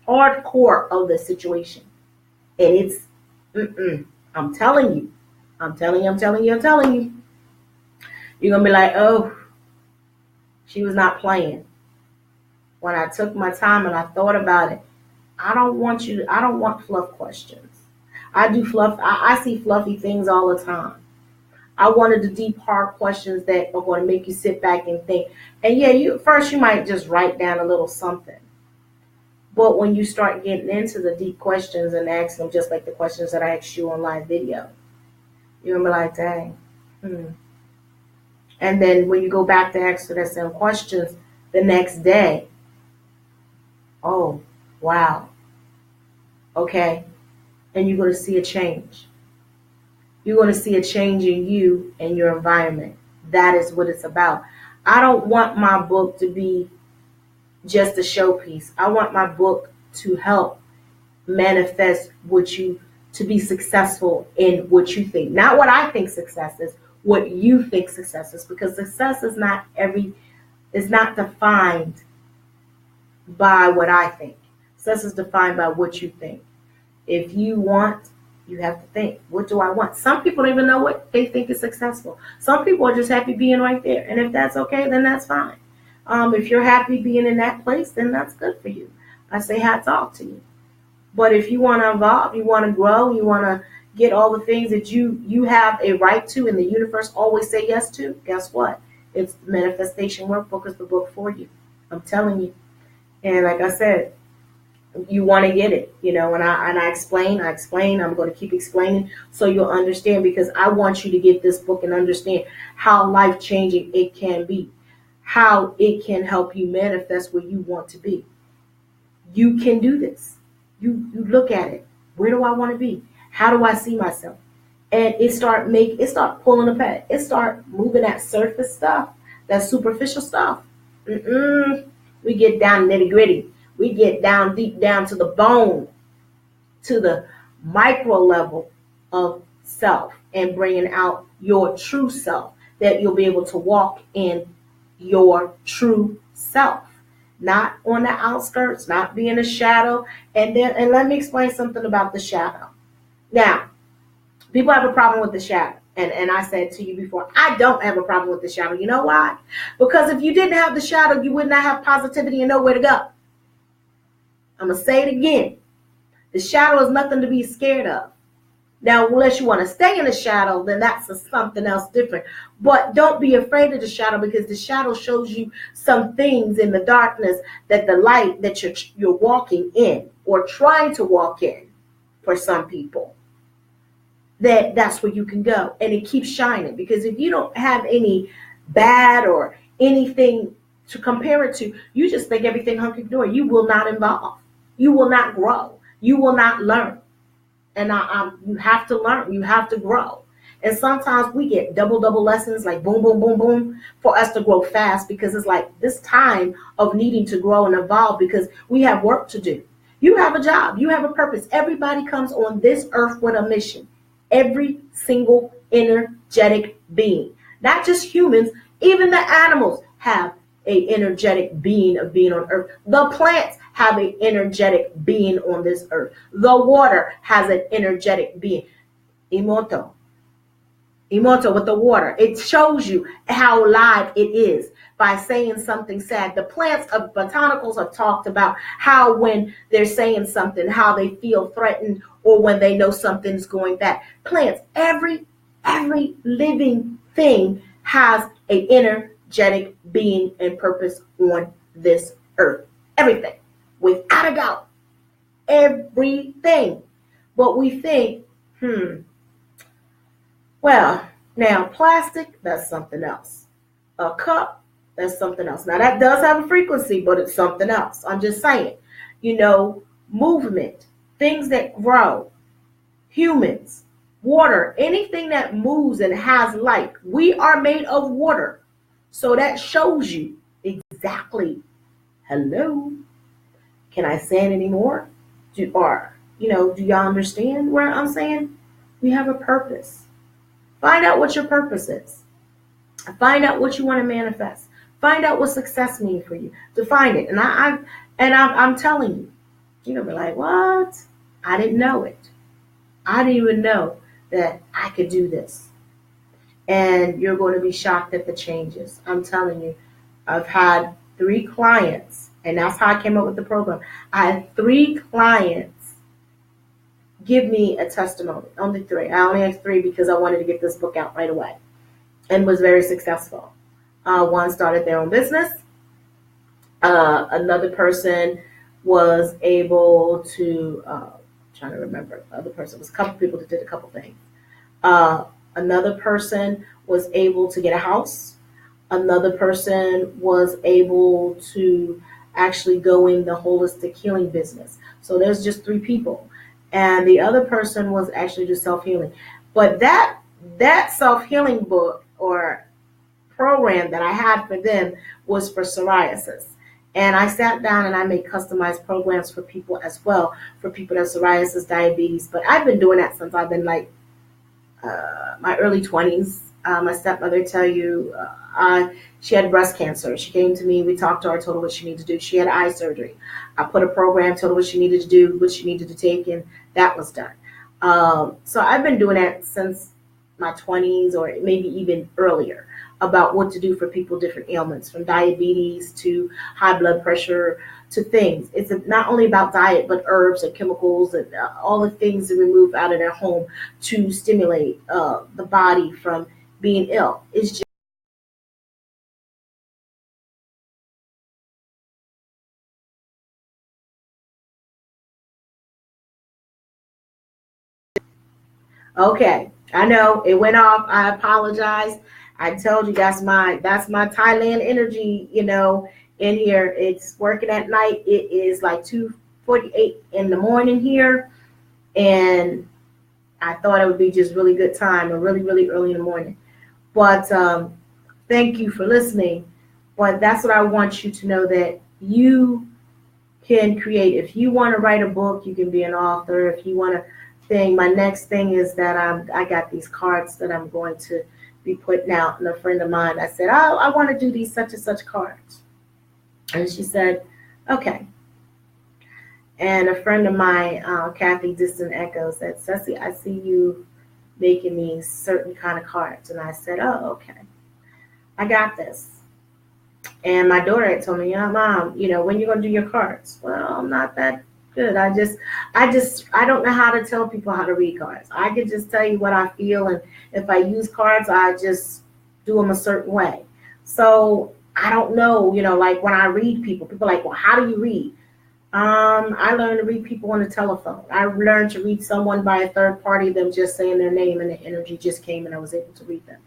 Speaker 1: hardcore of the situation. And it's, I'm telling you. You're going to be like, oh, she was not playing. When I took my time and I thought about it, I don't want fluff questions. I see fluffy things all the time. I wanted the deep, hard questions that are going to make you sit back and think. And yeah, you might just write down a little something. But when you start getting into the deep questions and ask them, just like the questions that I asked you on live video, you're going to be like, dang. And then when you go back to ask the same questions the next day, oh, wow. Okay. And you're going to see a change. You're going to see a change in you and your environment. That is what it's about. I don't want my book to be just a showpiece. I want my book to help manifest to be successful in what you think. Not what I think success is, what you think success is. Because success is not defined by what I think. Success is defined by what you think. If you want, you have to think, what do I want? Some people don't even know what they think is successful. Some people are just happy being right there. And if that's okay, then that's fine. If you're happy being in that place, then that's good for you. I say hats off to you. But if you want to evolve, you want to grow, you want to get all the things that you have a right to and the universe always say yes to, guess what? It's the Manifestation Workbook is the book for you. I'm telling you. And like I said, you want to get it, and I explain, I'm going to keep explaining so you'll understand, because I want you to get this book and understand how life-changing it can be, how it can help you manifest where you want to be. You can do this. You look at it. Where do I want to be? How do I see myself? And it start pulling apart. It start moving that surface stuff, that superficial stuff. We get down nitty-gritty. We get down deep down to the bone, to the micro level of self, and bringing out your true self, that you'll be able to walk in your true self, not on the outskirts, not being a shadow. And let me explain something about the shadow. Now, people have a problem with the shadow. And I said to you before, I don't have a problem with the shadow. You know why? Because if you didn't have the shadow, you would not have positivity and nowhere to go. I'm going to say it again. The shadow is nothing to be scared of. Now, unless you want to stay in the shadow, then that's something else different. But don't be afraid of the shadow, because the shadow shows you some things in the darkness that the light that you're walking in or trying to walk in for some people, that's where you can go. And it keeps shining, because if you don't have any bad or anything to compare it to, you just think everything hunky-dory. You will not evolve. You will not grow. You will not learn. And you have to learn. You have to grow. And sometimes we get double lessons, like boom, boom, boom, boom, for us to grow fast, because it's like this time of needing to grow and evolve, because we have work to do. You have a job. You have a purpose. Everybody comes on this earth with a mission. Every single energetic being. Not just humans. Even the animals have an energetic being of being on earth. The plants have an energetic being on this earth. The water has an energetic being. Imoto. Immortal with the water. It shows you how alive it is by saying something sad. The plants of botanicals have talked about how when they're saying something, how they feel threatened or when they know something's going bad. Plants, every living thing has an energetic being and purpose on this earth. Everything. Without a doubt. Everything. But we think, well, now plastic, that's something else. A cup, that's something else. Now that does have a frequency, but it's something else. I'm just saying, movement, things that grow, humans, water, anything that moves and has life. We are made of water. So that shows you exactly, hello, can I say it anymore? Do y'all understand where I'm saying? We have a purpose. Find out what your purpose is. Find out what you want to manifest. Find out what success means for you. To find it, and I'm telling you, you're gonna be like, what? I didn't know it. I didn't even know that I could do this. And you're going to be shocked at the changes. I'm telling you, I've had 3 clients, and that's how I came up with the program. I had 3 clients give me a testimony. Only 3. I only had 3 because I wanted to get this book out right away, and was very successful. One started their own business. Another person was able to, trying to remember, the other person was a couple people that did a couple things. Another person was able to get a house. Another person was able to actually go in the holistic healing business. So there's just 3 people. And the other person was actually just self-healing. But that self-healing book or program that I had for them was for psoriasis. And I sat down and I made customized programs for people as well, for people that have psoriasis, diabetes. But I've been doing that since I've been like my early 20s. My stepmother tell you she had breast cancer. She came to me. We talked to her, told her what she needed to do. She had eye surgery. I put a program, told her what she needed to do, what she needed to take, and that was done. So I've been doing that since my 20s or maybe even earlier about what to do for people, different ailments, from diabetes to high blood pressure to things. It's not only about diet, but herbs and chemicals and all the things that we move out of their home to stimulate the body from being ill. It's just okay. I know it went off. I apologize. I told you that's my Thailand energy, in here. It's working at night. It is like 2:48 in the morning here, and I thought it would be just really good time, or really, really early in the morning. But thank you for listening. But that's what I want you to know, that you can create. If you want to write a book, you can be an author. If you want to thing, my next thing is that I got these cards that I'm going to be putting out. And a friend of mine, I said, oh, I want to do these such and such cards. And she said, okay. And a friend of mine, Kathy Distant Echo, said, Ceci, I see you making these certain kind of cards. And I said, oh, okay. I got this. And my daughter had told me, Mom, when you going to do your cards? Well, I'm not that good. I don't know how to tell people how to read cards. I can just tell you what I feel. And if I use cards, I just do them a certain way. So I don't know, like when I read people are like, well, how do you read? I learned to read people on the telephone. I learned to read someone by a third party, them just saying their name, and the energy just came and I was able to read them.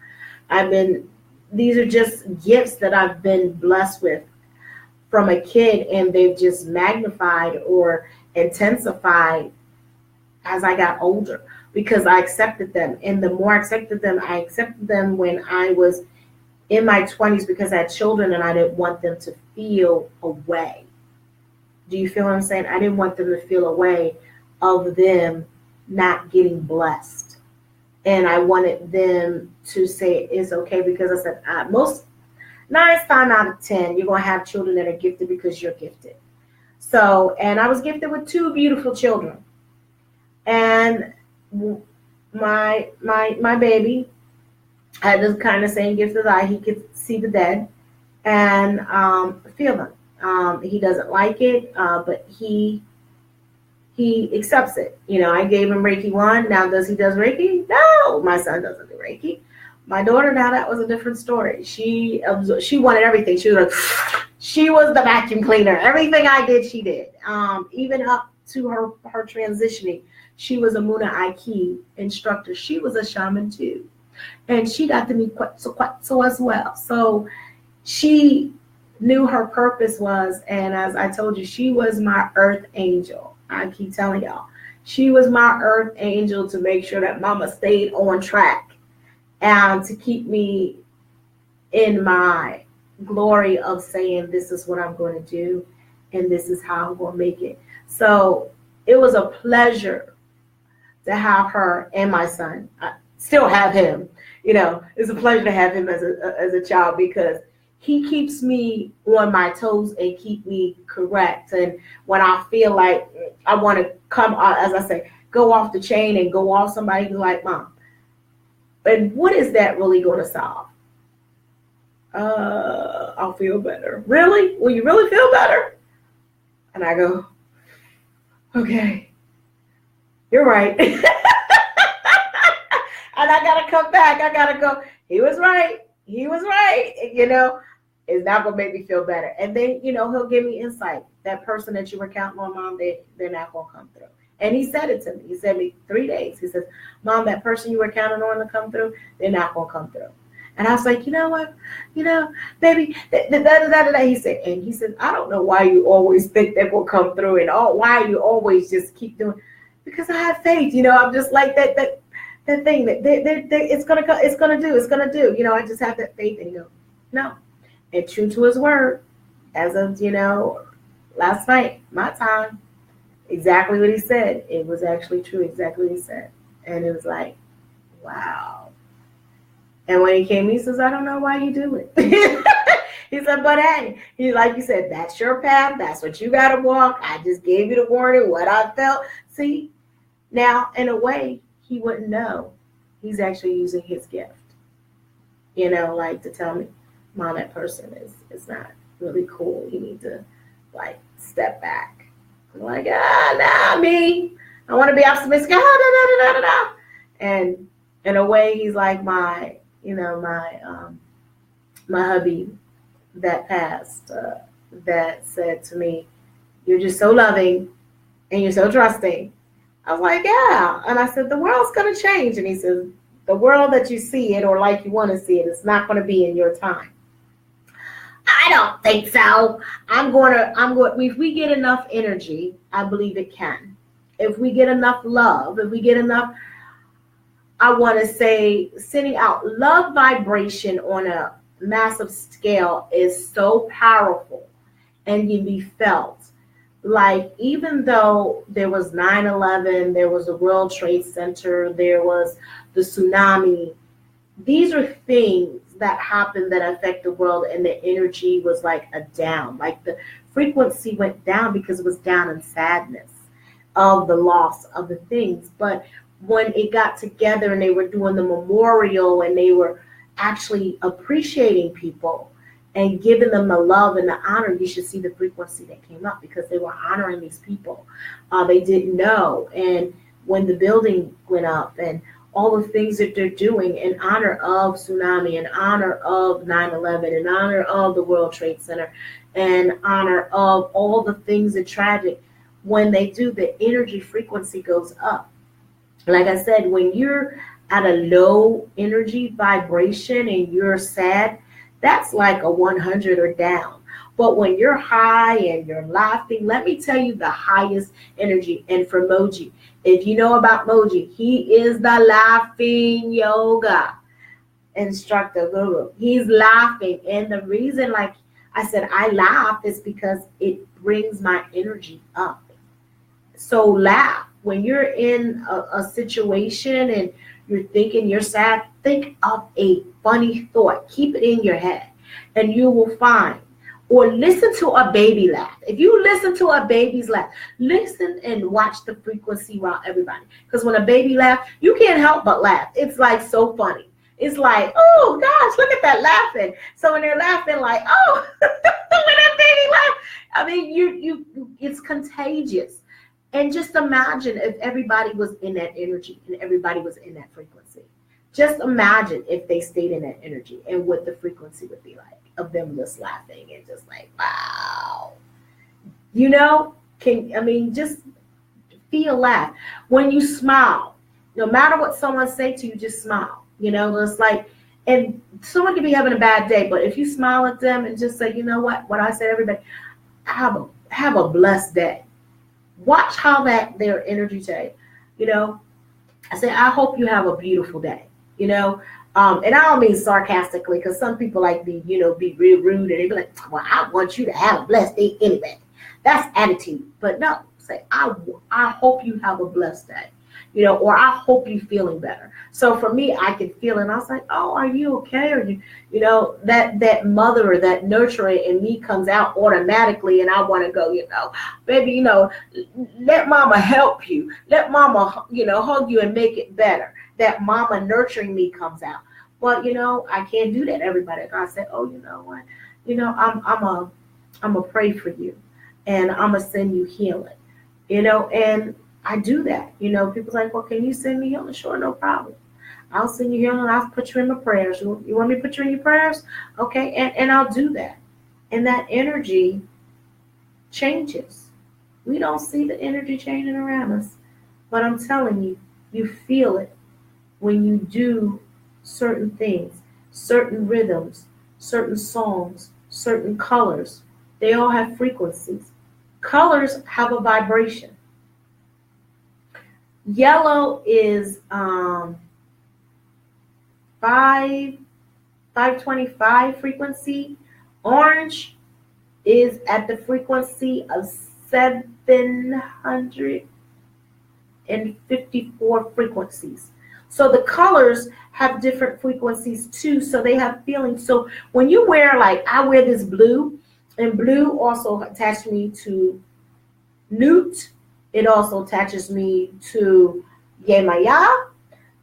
Speaker 1: These are just gifts that I've been blessed with from a kid, and they've just magnified or intensified as I got older because I accepted them. And the more I accepted them when I was in my 20s because I had children and I didn't want them to feel away. Do you feel what I'm saying? I didn't want them to feel away of them not getting blessed. And I wanted them to say it's okay, because I said most 9 times out of 10, you're going to have children that are gifted because you're gifted. So, and I was gifted with 2 beautiful children. And my baby, had this kind of same gift as I. He could see the dead and feel them. He doesn't like it, but he accepts it. I gave him Reiki 1. Now, does he does Reiki? No, my son doesn't do Reiki. My daughter, now that was a different story. She wanted everything. She was like, she was the vacuum cleaner. Everything I did, she did. Even up to her transitioning, she was a Muna Aiki instructor. She was a shaman too. And she got to meet Quetzal as well. So she knew her purpose was, and as I told you, she was my earth angel. I keep telling y'all, she was my earth angel to make sure that mama stayed on track and to keep me in my glory of saying, this is what I'm going to do and this is how I'm going to make it. So it was a pleasure to have her and my son. I still have him. It's a pleasure to have him as a child, because he keeps me on my toes and keep me correct. And when I feel like I want to come, as I say, go off the chain and go off, somebody who's like, Mom, and what is that really going to solve? I'll feel better. Really? Will you really feel better? And I go, okay, you're right. And I got to come back. I got to go, he was right. He was right. It's not going to make me feel better. And then, he'll give me insight. That person that you were counting on, Mom, they're not going to come through. And he said it to me. He said to me 3 days. He says, Mom, that person you were counting on to come through, they're not going to come through. And I was like, you know what? Baby, He said, I don't know why you always think they're going to come through, and why you always just keep doing, because I have faith. I'm just like that thing that it's going to do. I just have that faith. And no. And true to his word, as of, last night, my time, exactly what he said. It was actually true, exactly what he said. And it was like, wow. And when he came, he says, I don't know why you do it. He said, but hey, like you said, that's your path. That's what you got to walk. I just gave you the warning, what I felt. See, now, in a way, he wouldn't know. He's actually using his gift, like to tell me, Mom, that person is not really cool. You need to, step back. I'm like, me. I want to be optimistic. And in a way, he's like my hubby that passed, that said to me, you're just so loving and you're so trusting. I was like, yeah. And I said, the world's going to change. And he says, the world that you see it or like you want to see it, it's not going to be in your time. I don't think so. If we get enough energy, I believe it can. If we get enough love, if we get enough, I want to say, sending out love vibration on a massive scale is so powerful and can be felt. Like, even though there was 9/11, there was the World Trade Center, there was the tsunami, these are things that happened that affect the world, and the energy was like a down. Like, the frequency went down because it was down in sadness of the loss of the things. But when it got together and they were doing the memorial and they were actually appreciating people and giving them the love and the honor, you should see the frequency that came up because they were honoring these people. They didn't know. And when the building went up and all the things that they're doing in honor of tsunami, in honor of 9/11, in honor of the World Trade Center, in honor of all the things that tragic, when they do, the energy frequency goes up. Like I said, when you're at a low energy vibration and you're sad, that's like a 100 or down. But when you're high and you're laughing, let me tell you the highest energy. And for Moji, if you know about Moji, he is the laughing yoga instructor guru. He's laughing. And the reason, like I said, I laugh is because it brings my energy up. So laugh. When you're in a situation and you're thinking you're sad, think of a funny thought. Keep it in your head and you will find. Or listen to a baby laugh. If you listen to a baby's laugh, listen and watch the frequency while everybody. Because when a baby laughs, you can't help but laugh. It's like so funny. It's like, oh gosh, look at that laughing. So when they're laughing, like, oh, look at that baby laugh. I mean, it's contagious. And just imagine if everybody was in that energy and everybody was in that frequency. Just imagine if they stayed in that energy and what the frequency would be like of them just laughing and just like, wow. You know, just feel laugh. When you smile, no matter what someone say to you, just smile. You know, it's like, and someone could be having a bad day, but if you smile at them and just say, you know what I say to everybody, have a blessed day. Watch how their energy change. You know, I say, I hope you have a beautiful day. You know, and I don't mean sarcastically, because some people like be, be real rude and they be like, well, I want you to have a blessed day anyway. That's attitude. But no, say, I hope you have a blessed day. You know, or I hope you're feeling better. So for me, I could feel it. And I was like, oh, are you okay? Or you know, that mother or that nurturer in me comes out automatically. And I want to go, baby, let mama help you. Let mama, hug you and make it better. That mama nurturing me comes out. But, I can't do that, everybody. I said, oh, you know what? I'm a pray for you. And I'm going to send you healing. And I do that. People's like, well, can you send me healing? Sure, no problem. I'll send you healing. I'll put you in my prayers. You want me to put you in your prayers? Okay, and I'll do that. And that energy changes. We don't see the energy changing around us. But I'm telling you, you feel it when you do certain things, certain rhythms, certain songs, certain colors. They all have frequencies. Colors have a vibration. Yellow is 525 frequency. Orange is at the frequency of 754 frequencies. So the colors have different frequencies too, so they have feelings. So when you wear, like I wear this blue, and blue also attached me to Newt. It also attaches me to Yemaya.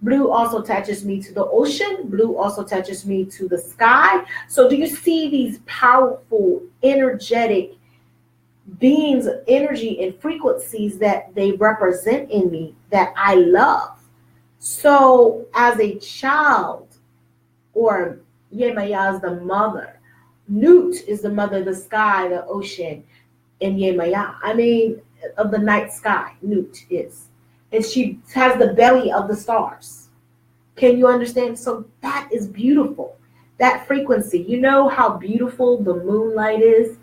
Speaker 1: Blue also attaches me to the ocean. Blue also attaches me to the sky. So do you see these powerful, energetic beings of energy and frequencies that they represent in me that I love? So as a child, or Yemaya is the mother, Newt is the mother of the sky, the ocean, and Yemaya. Of the night sky, Newt is. And she has the belly of the stars. Can you understand? So that is beautiful. That frequency. You know how beautiful the moonlight is,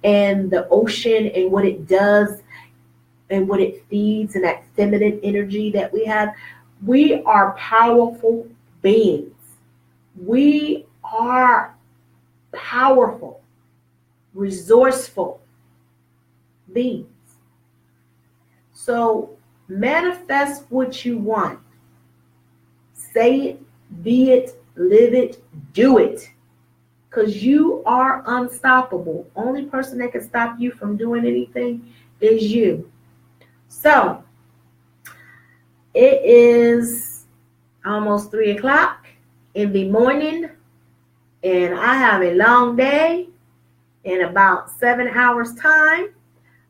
Speaker 1: and the ocean, and what it does, and what it feeds, and that feminine energy that we have. We are powerful beings. We are powerful, resourceful beings. So manifest what you want. Say it, be it, live it, do it. Because you are unstoppable. Only person that can stop you from doing anything is you. So it is almost 3:00 in the morning, and I have a long day in about 7 hours time.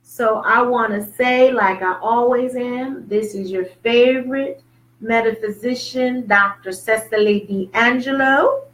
Speaker 1: So I want to say, like I always am, this is your favorite metaphysician, Dr. Cecily D'Angelo.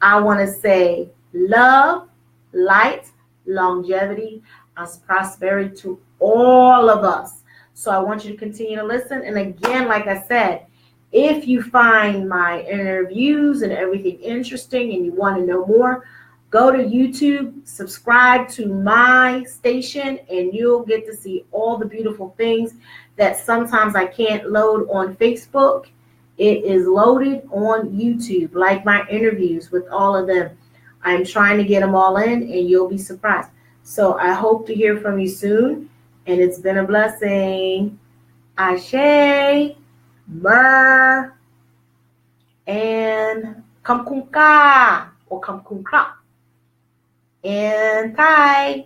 Speaker 1: I want to say love, light, longevity, and prosperity to all of us. So I want you to continue to listen. And again, like I said, if you find my interviews and everything interesting and you want to know more, go to YouTube, subscribe to my station, and you'll get to see all the beautiful things that sometimes I can't load on Facebook. It is loaded on YouTube, like my interviews with all of them. I'm trying to get them all in, and you'll be surprised. So I hope to hear from you soon, and it's been a blessing. Ashe, Mer, and Kamkunka, or Kamkunka, and Thai.